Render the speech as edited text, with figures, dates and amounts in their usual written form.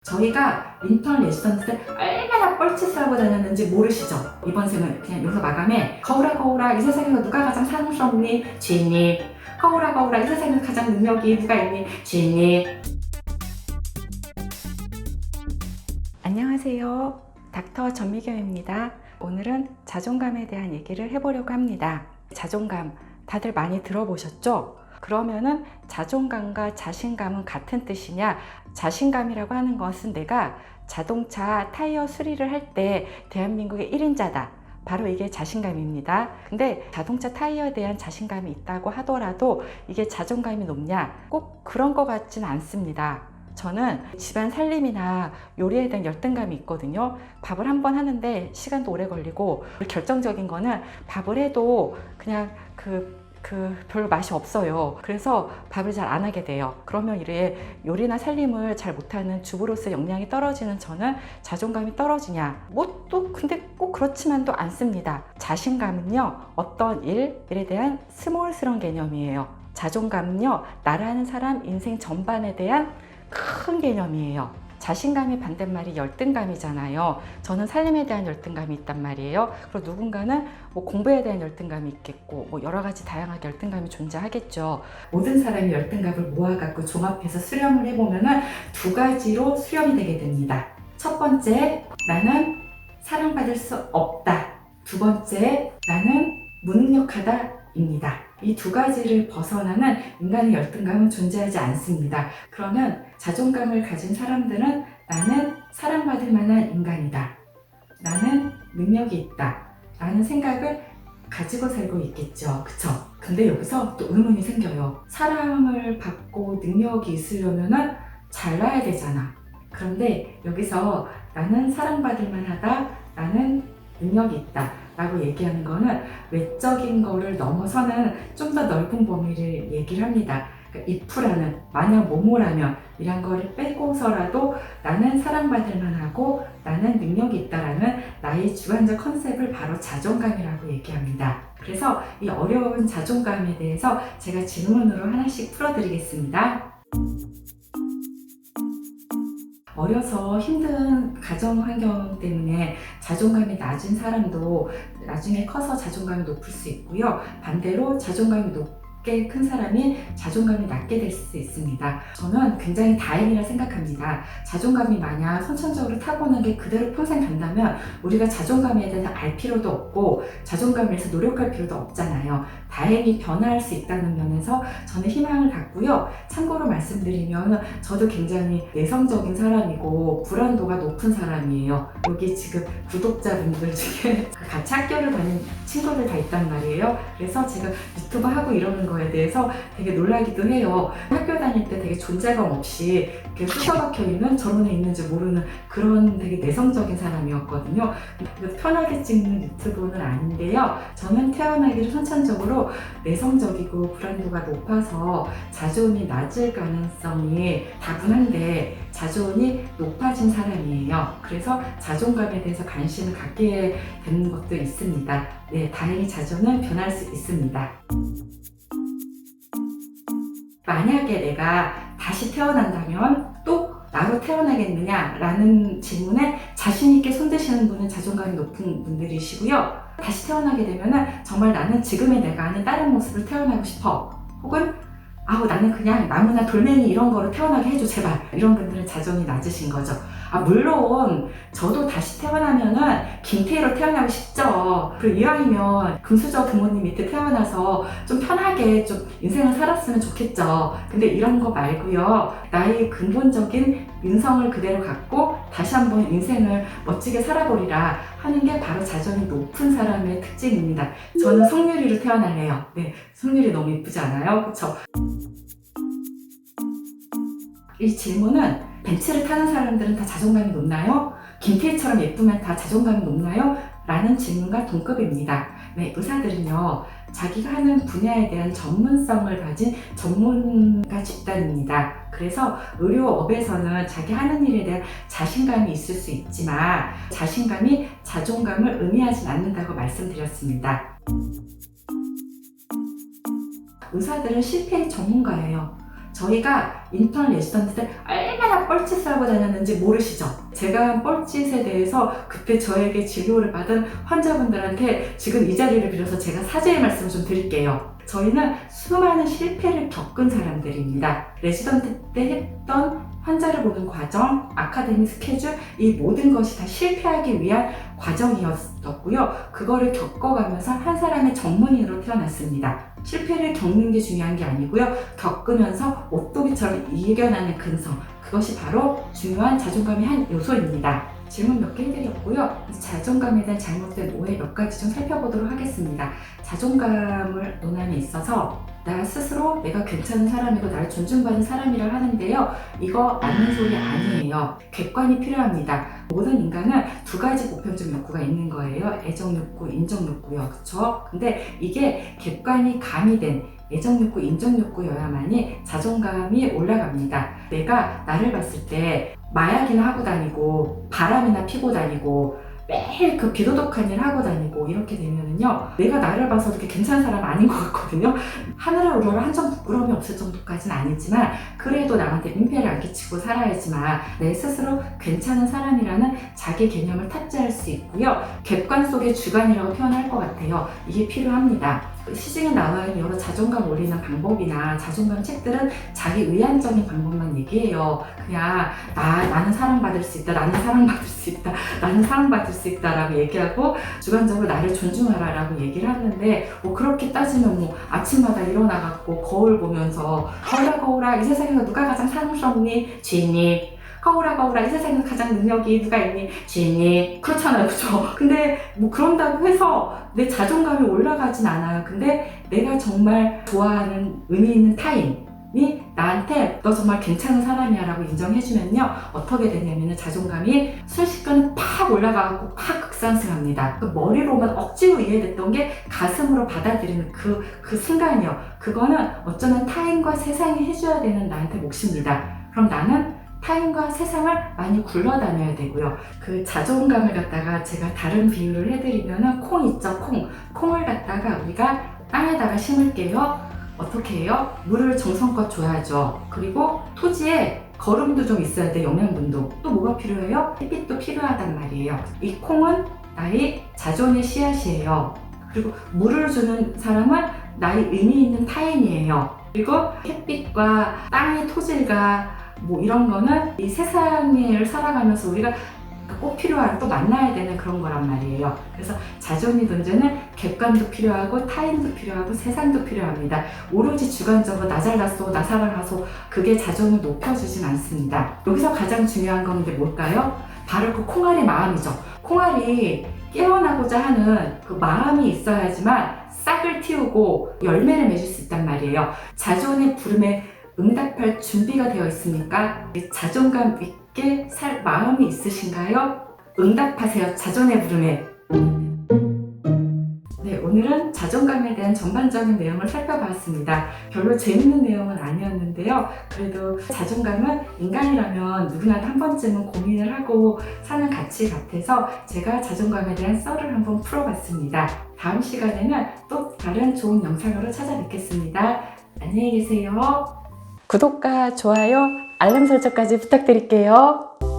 저희가 인턴 레지던트 때 얼마나 뻘짓을 하고 다녔는지 모르시죠? 이번 생은 그냥 여기서 마감해. 거울아 거울아 이 세상에서 누가 가장 사랑스럽니? 주인님. 거울아 거울아 이 세상에서 가장 능력이 누가 있니? 주인님. 안녕하세요. 닥터 전미경입니다. 오늘은 자존감에 대한 얘기를 해보려고 합니다. 자존감 다들 많이 들어보셨죠? 그러면은 자존감과 자신감은 같은 뜻이냐? 자신감이라고 하는 것은 내가 자동차 타이어 수리를 할 때 대한민국의 1인자다. 바로 이게 자신감입니다. 근데 자동차 타이어에 대한 자신감이 있다고 하더라도 이게 자존감이 높냐? 꼭 그런 것 같지는 않습니다. 저는 집안 살림이나 요리에 대한 열등감이 있거든요. 밥을 한 번 하는데 시간도 오래 걸리고, 결정적인 거는 밥을 해도 그냥 별로 맛이 없어요. 그래서 밥을 잘 안 하게 돼요. 그러면 이래 요리나 살림을 잘 못하는 주부로서 역량이 떨어지는 저는 자존감이 떨어지냐? 근데 꼭 그렇지만도 않습니다. 자신감은요, 어떤 일에 대한 스몰스러운 개념이에요. 자존감은요, 나라는 사람 인생 전반에 대한 큰 개념이에요. 자신감의 반대말이 열등감이잖아요. 저는 살림에 대한 열등감이 있단 말이에요. 그리고 누군가는 공부에 대한 열등감이 있겠고, 여러 가지 다양하게 열등감이 존재하겠죠. 모든 사람이 열등감을 모아갖고 종합해서 수렴을 해보면 두 가지로 수렴이 되게 됩니다. 첫 번째, 나는 사랑받을 수 없다. 두 번째, 나는 무능력하다 입니다. 이 두 가지를 벗어나는 인간의 열등감은 존재하지 않습니다. 그러면 자존감을 가진 사람들은 나는 사랑받을 만한 인간이다. 나는 능력이 있다. 라는 생각을 가지고 살고 있겠죠. 그쵸? 근데 여기서 또 의문이 생겨요. 사랑을 받고 능력이 있으려면 잘나야 되잖아. 그런데 여기서 나는 사랑받을 만하다. 나는 능력이 있다. 라고 얘기하는 거는 외적인 거를 넘어서는 좀 더 넓은 범위를 얘기를 합니다. 그러니까 if라는, 만약 뭐뭐라면 이란 거를 빼고서라도 나는 사랑받을 만하고 나는 능력이 있다라는 나의 주관적 컨셉을 바로 자존감이라고 얘기합니다. 그래서 이 어려운 자존감에 대해서 제가 질문으로 하나씩 풀어드리겠습니다. 어려서 힘든 가정 환경 때문에 자존감이 낮은 사람도 나중에 커서 자존감이 높을 수 있고요. 반대로 자존감이 높게 큰 사람이 자존감이 낮게 될 수 있습니다. 저는 굉장히 다행이라 생각합니다. 자존감이 만약 선천적으로 타고난 게 그대로 평생 간다면 우리가 자존감에 대해서 알 필요도 없고 자존감을 위해서 노력할 필요도 없잖아요. 다행히 변화할 수 있다는 면에서 저는 희망을 갖고요. 참고로 말씀드리면 저도 굉장히 내성적인 사람이고 불안도가 높은 사람이에요. 여기 지금 구독자분들 중에 같이 학교를 다닌 친구들 다 있단 말이에요. 그래서 제가 유튜브 하고 이러는 거에 대해서 되게 놀라기도 해요. 학교 다닐 때 되게 존재감 없이 이렇게 쑤셔박혀 있는, 저런 애 있는지 모르는 그런 되게 내성적인 사람이었거든요. 편하게 찍는 유튜브는 아닌데요. 저는 태어나기를 선천적으로 내성적이고 불안도가 높아서 자존이 낮을 가능성이 다분한데 자존이 높아진 사람이에요. 그래서 자존감에 대해서 관심을 갖게 되는 것도 있습니다. 네, 다행히 자존은 변할 수 있습니다. 만약에 내가 다시 태어난다면 또 나로 태어나겠느냐? 라는 질문에 자신있게 손드시는 분은 자존감이 높은 분들이시고요. 다시 태어나게 되면 정말 나는 지금의 내가 아닌 다른 모습을 태어나고 싶어. 혹은 나는 그냥 나무나 돌멩이 이런 거로 태어나게 해줘 제발. 이런 분들은 자존이 낮으신 거죠. 물론 저도 다시 태어나면은 김태희로 태어나고 싶죠. 그리고 이왕이면 금수저 부모님 밑에 태어나서 좀 편하게 좀 인생을 살았으면 좋겠죠. 근데 이런 거 말고요. 나의 근본적인 인성을 그대로 갖고 다시 한번 인생을 멋지게 살아보리라 하는 게 바로 자존이 높은 사람의 특징입니다. 저는 성유리로 태어날래요. 네, 성유리 너무 예쁘지 않아요? 그쵸? 이 질문은 벤츠를 타는 사람들은 다 자존감이 높나요? 김태희처럼 예쁘면 다 자존감이 높나요? 라는 질문과 동급입니다. 네, 의사들은요, 자기가 하는 분야에 대한 전문성을 가진 전문가 집단입니다. 그래서 의료업에서는 자기 하는 일에 대한 자신감이 있을 수 있지만 자신감이 자존감을 의미하진 않는다고 말씀드렸습니다. 의사들은 실패의 전문가예요. 저희가 인턴 레지던트들 얼마나 뻘짓을 하고 다녔는지 모르시죠? 제가 한 뻘짓에 대해서 그때 저에게 진료를 받은 환자분들한테 지금 이 자리를 빌어서 제가 사죄의 말씀을 좀 드릴게요. 저희는 수많은 실패를 겪은 사람들입니다. 레지던트 때 했던 환자를 보는 과정, 아카데미 스케줄, 이 모든 것이 다 실패하기 위한 과정이었고요. 그거를 겪어가면서 한 사람의 전문인으로 태어났습니다. 실패를 겪는 게 중요한 게 아니고요. 겪으면서 오토기처럼 이겨나는 근성, 그것이 바로 중요한 자존감의 한 요소입니다. 질문 몇 개 해드렸고요. 자존감에 대한 잘못된 오해 몇 가지 좀 살펴보도록 하겠습니다. 자존감을 논함에 있어서 나 스스로 내가 괜찮은 사람이고 나를 존중받는 사람이라 하는데요. 이거 맞는 소리 아니에요. 객관이 필요합니다. 모든 인간은 두 가지 보편적 욕구가 있는 거예요. 애정 욕구, 인정 욕구요. 그쵸? 근데 이게 객관이 가미된 애정 욕구, 인정 욕구여야만이 자존감이 올라갑니다. 내가 나를 봤을 때 마약이나 하고 다니고 바람이나 피고 다니고 매일 그 비도덕한 일 하고 다니고 이렇게 되면은요, 내가 나를 봐서 그렇게 괜찮은 사람 아닌 것 같거든요. 하늘에 우러러 한 점 부끄러움이 없을 정도까지는 아니지만 그래도 남한테 민폐를 안 끼치고 살아야지만 내 스스로 괜찮은 사람이라는 자기 개념을 탑재할 수 있고요. 객관 속의 주관이라고 표현할 것 같아요. 이게 필요합니다. 시중에 나와 있는 여러 자존감 올리는 방법이나 자존감 책들은 자기 의안적인 방법만 얘기해요. 그냥 나는 사랑받을 수 있다, 나는 사랑받을 수 있다, 나는 사랑받을 수 있다 라고 얘기하고 주관적으로 나를 존중하라 라고 얘기를 하는데, 뭐 그렇게 따지면 뭐 아침마다 일어나갖고 거울 보면서 거울아 이 세상에서 누가 가장 사랑스럽니? 주인님. 거울아 이 세상에서 가장 능력이 누가 있니? 주인님. 그렇잖아요, 그쵸? 근데 뭐 그런다고 해서 내 자존감이 올라가진 않아요. 근데 내가 정말 좋아하는 의미 있는 타인이 나한테 너 정말 괜찮은 사람이야 라고 인정해주면요, 어떻게 되냐면 자존감이 순식간에 팍 올라가고 팍 급상승합니다. 그 머리로만 억지로 이해됐던 게 가슴으로 받아들이는 그 순간이요. 그거는 어쩌면 타인과 세상이 해줘야 되는 나한테 몫입니다. 그럼 나는 타인과 세상을 많이 굴러다녀야 되고요. 그 자존감을 갖다가 제가 다른 비유를 해드리면은 콩 있죠, 콩을 갖다가 우리가 땅에다가 심을게요. 어떻게 해요? 물을 정성껏 줘야죠. 그리고 토지에 거름도 좀 있어야 돼, 영양분도. 또 뭐가 필요해요? 햇빛도 필요하단 말이에요. 이 콩은 나의 자존의 씨앗이에요. 그리고 물을 주는 사람은 나의 의미 있는 타인이에요. 그리고 햇빛과 땅의 토질과 뭐 이런 거는 이 세상을 살아가면서 우리가 꼭 필요한, 또 만나야 되는 그런 거란 말이에요. 그래서 자존의 존재는 객관도 필요하고 타인도 필요하고 세상도 필요합니다. 오로지 주관적으로 나 잘났어, 나 사랑하소, 그게 자존을 높여주진 않습니다. 여기서 가장 중요한 건 근데 뭘까요? 바로 그 콩알이 마음이죠. 콩알이 깨어나고자 하는 그 마음이 있어야지만 싹을 틔우고 열매를 맺을 수 있단 말이에요. 자존의 부름에 응답할 준비가 되어 있습니까? 자존감 있게 살 마음이 있으신가요? 응답하세요. 자존의 부름에. 네, 오늘은 자존감에 대한 전반적인 내용을 살펴봤습니다. 별로 재밌는 내용은 아니었는데요. 그래도 자존감은 인간이라면 누구나 한 번쯤은 고민을 하고 사는 가치 같아서 제가 자존감에 대한 썰을 한번 풀어봤습니다. 다음 시간에는 또 다른 좋은 영상으로 찾아뵙겠습니다. 안녕히 계세요. 구독과 좋아요, 알람 설정까지 부탁드릴게요.